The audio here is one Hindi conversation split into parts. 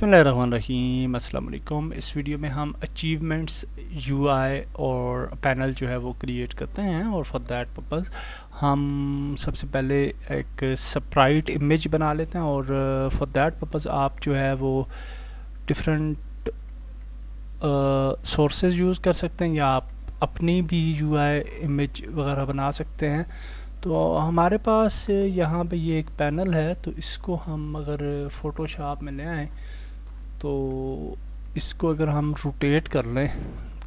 बिस्मिल्लाहिर्रहमानिर्रहीम, अस्सलाम वालेकुम। इस वीडियो में हम अचीवमेंट्स यूआई और पैनल जो है वो क्रिएट करते हैं और फॉर दैट पर्पस हम सबसे पहले एक स्प्राइट इमेज बना लेते हैं और फॉर दैट पर्पस आप जो है वो डिफरेंट सोर्सेज यूज़ कर सकते हैं या आप अपनी भी यूआई इमेज वगैरह बना सकते हैं। तो हमारे पास यहाँ पे ये एक पैनल है, तो इसको हम अगर फ़ोटोशॉप में ले आएँ तो इसको अगर हम रोटेट कर लें,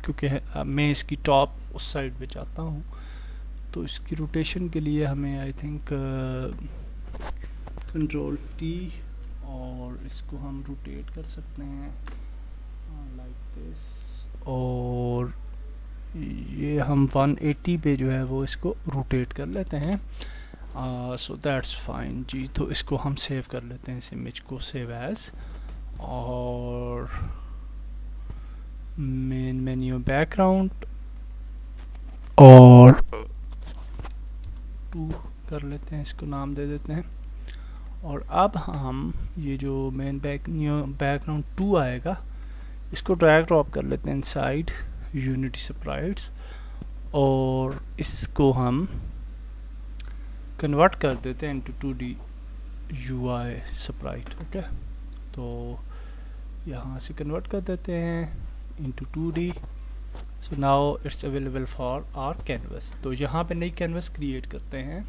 क्योंकि मैं इसकी टॉप उस साइड पे चाहता हूँ, तो इसकी रोटेशन के लिए हमें आई थिंक कंट्रोल टी और इसको हम रोटेट कर सकते हैं लाइक दिस, और ये हम 180 पे जो है वो इसको रोटेट कर लेते हैं। सो दैट्स फाइन जी। तो इसको हम सेव कर लेते हैं, इस इमेज को सेव एज, और मेन मेन्यू बैकग्राउंड और 2 कर लेते हैं, इसको नाम दे देते हैं। और अब हम ये जो मेन बैकग्राउंड 2 आएगा, इसको ड्रैग ड्रॉप कर लेते हैं इनसाइड यूनिटी स्प्राइट्स और इसको हम कन्वर्ट कर देते हैं into 2D UI Sprite. Okay, तो यहाँ से कन्वर्ट कर देते हैं into 2D। So now it's available for our canvas. तो यहाँ पे नई कैनवस क्रिएट करते हैं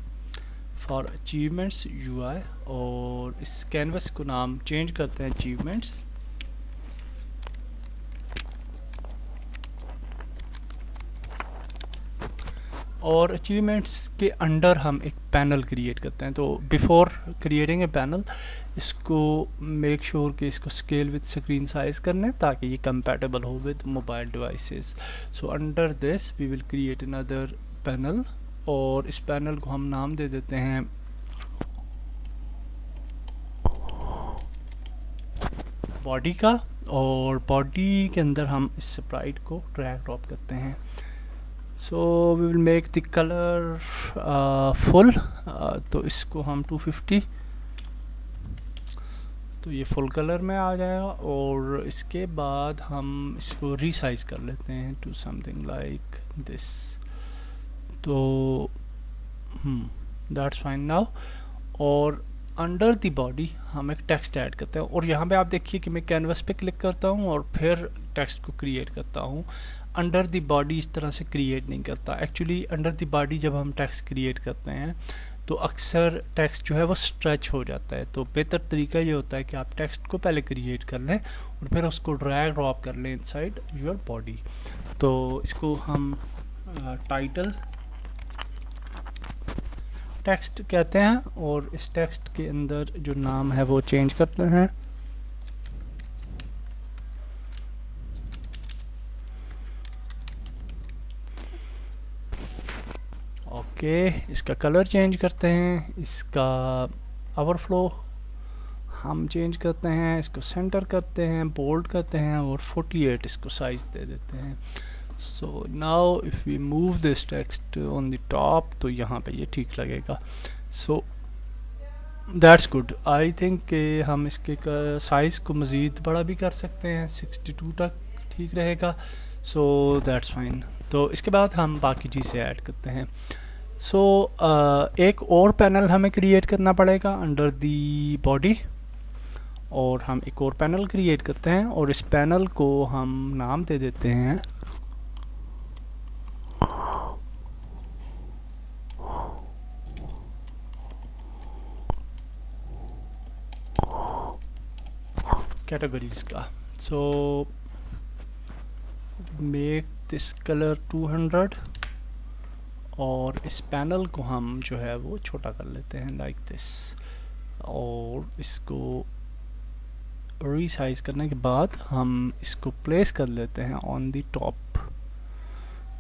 फॉर अचीवमेंट्स UI और इस कैनवस को नाम चेंज करते हैं अचीवमेंट्स। और अचीवमेंट्स के अंडर हम एक पैनल क्रिएट करते हैं। तो बिफोर क्रिएटिंग ए पैनल इसको मेक श्योर कि इसको स्केल विद स्क्रीन साइज करना है ताकि ये कंपैटिबल हो with mobile devices. So under this we will create another panel और इस पैनल को हम नाम दे देते हैं बॉडी का, और बॉडी के अंदर हम इस स्प्राइट को ड्रैग ड्रॉप करते हैं। So we will make the colour full, तो इसको हम 250, तो ये फुल कलर में आ जाएगा। और इसके बाद हम इसको रीसाइज कर लेते हैं टू समथिंग लाइक दिस। तो दैट्स फाइन नाउ। और अंडर द बॉडी हम एक टेक्स्ट ऐड करते हैं, और यहाँ पे आप देखिए कि मैं कैनवस पे क्लिक करता हूँ और फिर टेक्स्ट को क्रिएट करता हूँ। अंडर द बॉडी इस तरह से क्रिएट नहीं करता। एक्चुअली अंडर द बॉडी जब हम टेक्स्ट क्रिएट करते हैं तो अक्सर टेक्स्ट जो है वो स्ट्रेच हो जाता है। तो बेहतर तरीका ये होता है कि आप टेक्स्ट को पहले क्रिएट कर लें और फिर उसको ड्रैग ड्रॉप कर लें इनसाइड योर बॉडी। तो इसको हम टाइटल टेक्स्ट कहते हैं और इस टेक्स्ट के अंदर जो नाम है वो चेंज करते हैं। ओके, इसका कलर चेंज करते हैं, इसका ओवरफ्लो हम चेंज करते हैं, इसको सेंटर करते हैं, बोल्ड करते हैं और 48 इसको साइज दे देते हैं। So now if we move this text on the top तो यहाँ पे ये ठीक लगेगा। So that's good. I think हम इसके साइज़ को मज़ीद बड़ा भी कर सकते हैं, 62 तक ठीक रहेगा। सो दैट्स फाइन। तो इसके बाद हम बाकी चीज़ें ऐड करते हैं। सो एक और पैनल हमें क्रिएट करना पड़ेगा अंडर दी बॉडी, और हम एक और पैनल क्रिएट करते हैं और इस पैनल को हम नाम दे देते हैं कैटेगरीज का। सो मेक दिस कलर 200 और इस पैनल को हम जो है वो छोटा कर लेते हैं लाइक दिस, और इसको रीसाइज करने के बाद हम इसको प्लेस कर लेते हैं ऑन द टॉप।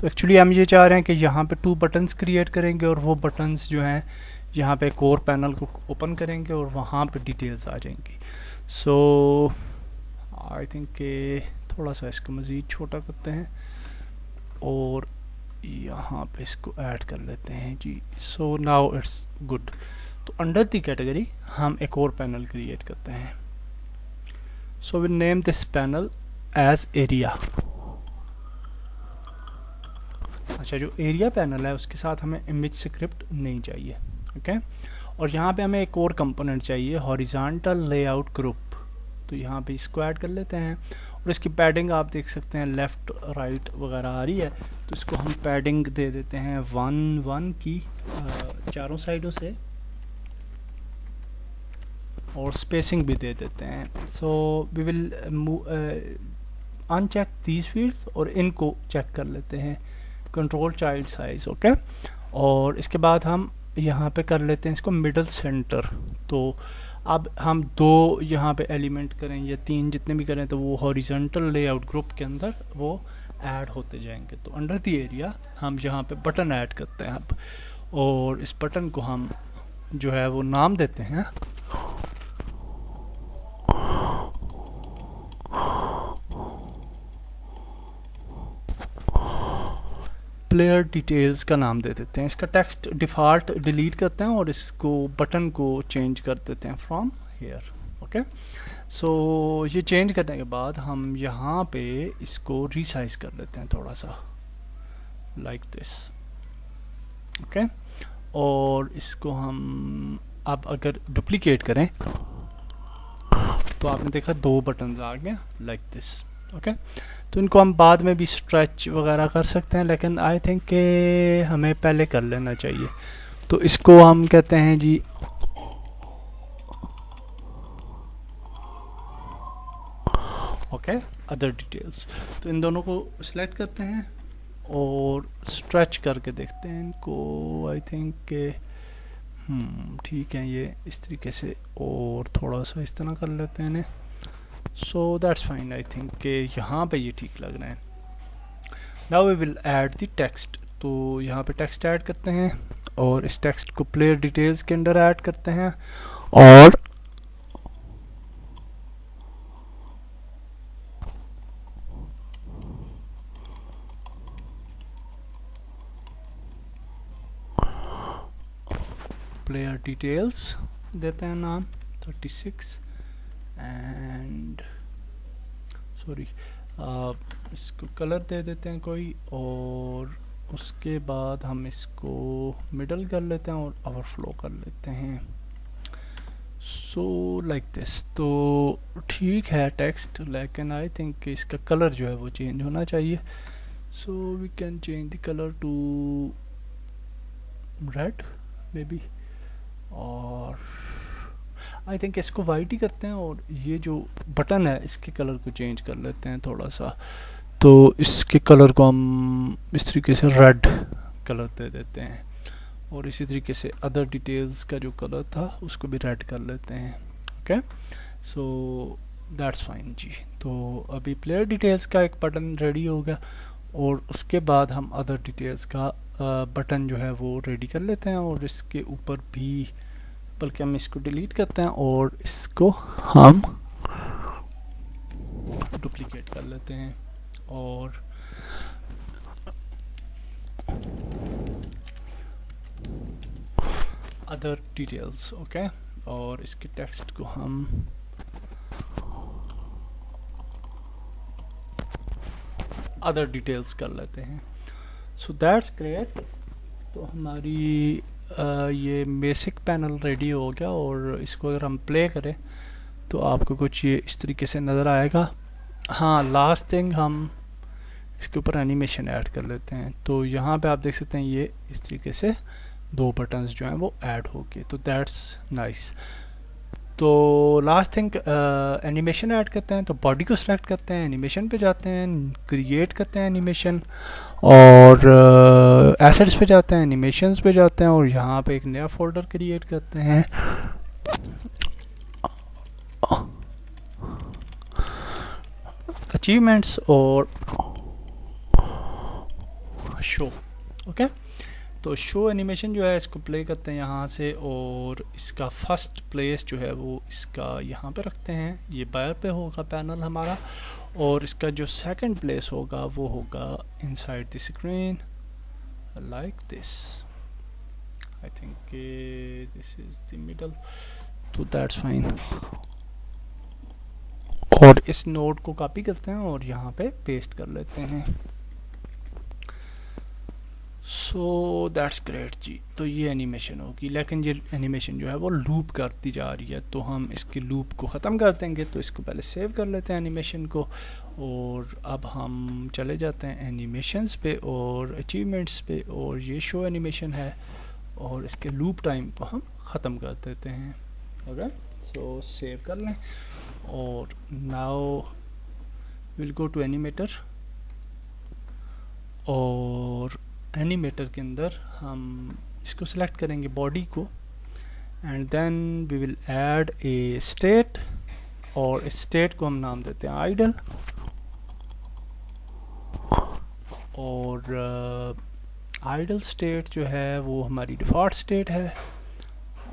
तो एक्चुअली हम ये चाह रहे हैं कि यहाँ पे 2 बटन्स क्रिएट करेंगे और वो बटन्स जो हैं यहाँ पे कोर पैनल को ओपन करेंगे और वहाँ पे डिटेल्स आ जाएंगी। सो आई थिंक थोड़ा सा इसको मज़ीद छोटा करते हैं और यहाँ पे इसको ऐड कर लेते हैं जी। So now it's good. तो अंडर दी कैटेगरी हम एक और पैनल क्रिएट करते हैं। So we name this panel as area. अच्छा, जो एरिया पैनल है उसके साथ हमें इमेज स्क्रिप्ट नहीं चाहिए, ओके। और यहाँ पे हमें एक और कंपोनेंट चाहिए, हॉरिजॉन्टल लेआउट ग्रुप। तो यहाँ पे इसको ऐड कर लेते हैं और इसकी पैडिंग आप देख सकते हैं लेफ़्ट राइट वगैरह आ रही है, तो इसको हम पैडिंग दे देते हैं 1 की चारों साइडों से, और स्पेसिंग भी दे देते हैं। So we will uncheck these fields और इनको चेक कर लेते हैं, कंट्रोल चाइल्ड साइज, ओके। और इसके बाद हम यहाँ पे कर लेते हैं इसको मिडल सेंटर। तो अब हम 2 यहाँ पे एलिमेंट करें या 3 जितने भी करें, तो वो हॉरिजॉन्टल लेआउट ग्रुप के अंदर वो ऐड होते जाएंगे। तो अंडर द एरिया हम यहाँ पे बटन ऐड करते हैं अब, और इस बटन को हम जो है वो नाम देते हैं प्लेयर डिटेल्स का नाम दे देते हैं। इसका टेक्स्ट डिफ़ॉल्ट डिलीट करते हैं और इसको बटन को चेंज कर देते हैं फ्रॉम हेयर, ओके। सो ये चेंज करने के बाद हम यहाँ पे इसको रीसाइज कर लेते हैं थोड़ा सा, लाइक दिस, ओके। और इसको हम अब अगर डुप्लीकेट करें तो आपने देखा 2 बटन्स आ गए लाइक दिस, ओके। तो इनको हम बाद में भी स्ट्रेच वगैरह कर सकते हैं, लेकिन आई थिंक के हमें पहले कर लेना चाहिए। तो इसको हम कहते हैं जी ओके अदर डिटेल्स। तो इन दोनों को सिलेक्ट करते हैं और स्ट्रेच करके देखते हैं इनको, आई थिंक के ठीक है ये इस तरीके से, और थोड़ा सा इस तरह कर लेते हैं इन्हें। So that's fine, I think कि यहाँ पे ये ठीक लग रहा है। Now we will add the text. तो यहाँ पे टेक्स्ट ऐड करते हैं और इस टेक्स्ट को प्लेयर डिटेल्स के अंदर ऐड करते हैं, और प्लेयर डिटेल्स देते हैं नाम 36 एंड सॉरी इसको कलर दे देते हैं कोई, और उसके बाद हम इसको मिडल कर लेते हैं और ओवरफ्लो कर लेते हैं, सो लाइक दिस। तो ठीक है टेक्स्ट, लेकिन आई थिंक इसका कलर जो है वो चेंज होना चाहिए। So we can change the colour to red maybe, और आई थिंक इसको वाइट ही करते हैं, और ये जो बटन है इसके कलर को चेंज कर लेते हैं थोड़ा सा। तो इसके कलर को हम इस तरीके से रेड कलर दे देते हैं, और इसी तरीके से अदर डिटेल्स का जो कलर था उसको भी रेड कर लेते हैं, ओके। सो दैट्स फाइन जी। तो अभी प्लेयर डिटेल्स का एक बटन रेडी हो गया, और उसके बाद हम अदर डिटेल्स का बटन जो है वो रेडी कर लेते हैं, और इसके ऊपर भी, बल्कि हम इसको डिलीट करते हैं और इसको हम डुप्लीकेट कर लेते हैं, और अदर डिटेल्स, ओके। और इसके टेक्स्ट को हम अदर डिटेल्स कर लेते हैं। So that's great. तो हमारी ये बेसिक पैनल रेडी हो गया, और इसको अगर हम प्ले करें तो आपको कुछ ये इस तरीके से नज़र आएगा। हाँ, लास्ट थिंग हम इसके ऊपर एनिमेशन ऐड कर लेते हैं। तो यहाँ पे आप देख सकते हैं ये इस तरीके से 2 बटन्स जो हैं वो ऐड हो गए, तो दैट्स नाइस। तो लास्ट थिंग एनिमेशन ऐड करते हैं। तो बॉडी को सिलेक्ट करते हैं, एनिमेशन पे जाते हैं, क्रिएट करते हैं एनिमेशन, और एसेट्स पे जाते हैं, एनिमेशंस पे जाते हैं, और यहाँ पे एक नया फोल्डर क्रिएट करते हैं, अचीवमेंट्स और शो, ओके। तो शो एनिमेशन जो है इसको प्ले करते हैं यहाँ से, और इसका फर्स्ट प्लेस जो है वो इसका यहाँ पे रखते हैं, ये बायर पे होगा पैनल हमारा, और इसका जो सेकंड प्लेस होगा वो होगा inside the screen like this. I think this is the middle, तो दैट्स फाइन। और इस नोड को कॉपी करते हैं और यहाँ पे पेस्ट कर लेते हैं। सो दैट्स ग्रेट जी। तो ये एनिमेशन होगी, लेकिन ये एनिमेशन जो है वो लूप करती जा रही है, तो हम इसके लूप को ख़त्म कर देंगे। तो इसको पहले सेव कर लेते हैं एनिमेशन को, और अब हम चले जाते हैं एनिमेशंस पे और अचीवमेंट्स पे, और ये शो एनिमेशन है और इसके लूप टाइम को हम ख़त्म कर देते हैं। ओके, सो सेव कर लें और now will go to animator, और एनिमेटर के अंदर हम इसको सिलेक्ट करेंगे बॉडी को, and then we will add a state, और इस स्टेट को हम नाम देते हैं आइडल, और आइडल स्टेट जो है वो हमारी डिफ़ॉल्ट स्टेट है,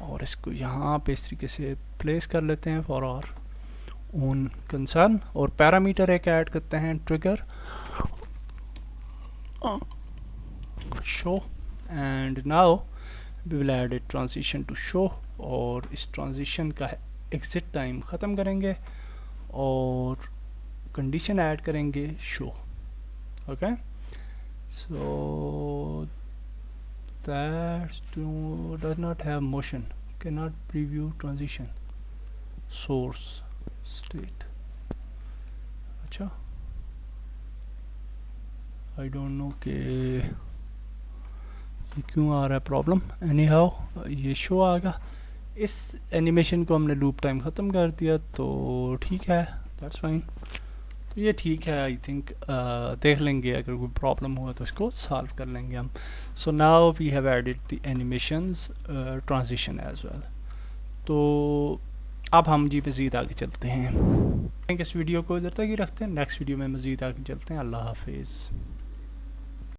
और इसको यहाँ पे इस तरीके से प्लेस कर लेते हैं फॉर आवर ओन कंसर्न। और पैरामीटर एक ऐड करते हैं trigger show, and now we will add a transition to show, और इस ट्रांजिशन का एग्जिट टाइम ख़त्म करेंगे और कंडीशन ऐड करेंगे show. Okay, so that does not have motion, cannot preview transition source state। अच्छा, I don't know कि ये क्यों आ रहा है प्रॉब्लम। एनी हाउ ये शो आ गया। इस एनिमेशन को हमने लूप टाइम ख़त्म कर दिया, तो ठीक है, दैट्स फाइन। तो ये ठीक है, आई थिंक देख लेंगे, अगर कोई प्रॉब्लम हुआ तो इसको सॉल्व कर लेंगे हम। So now we have added the animations transition as well. तो अब हम जी मज़ीद आगे चलते हैं। इस वीडियो को इधर तक ही रखते हैं, नेक्स्ट वीडियो में मज़ीद आगे चलते हैं। अल्लाह हाफिज़।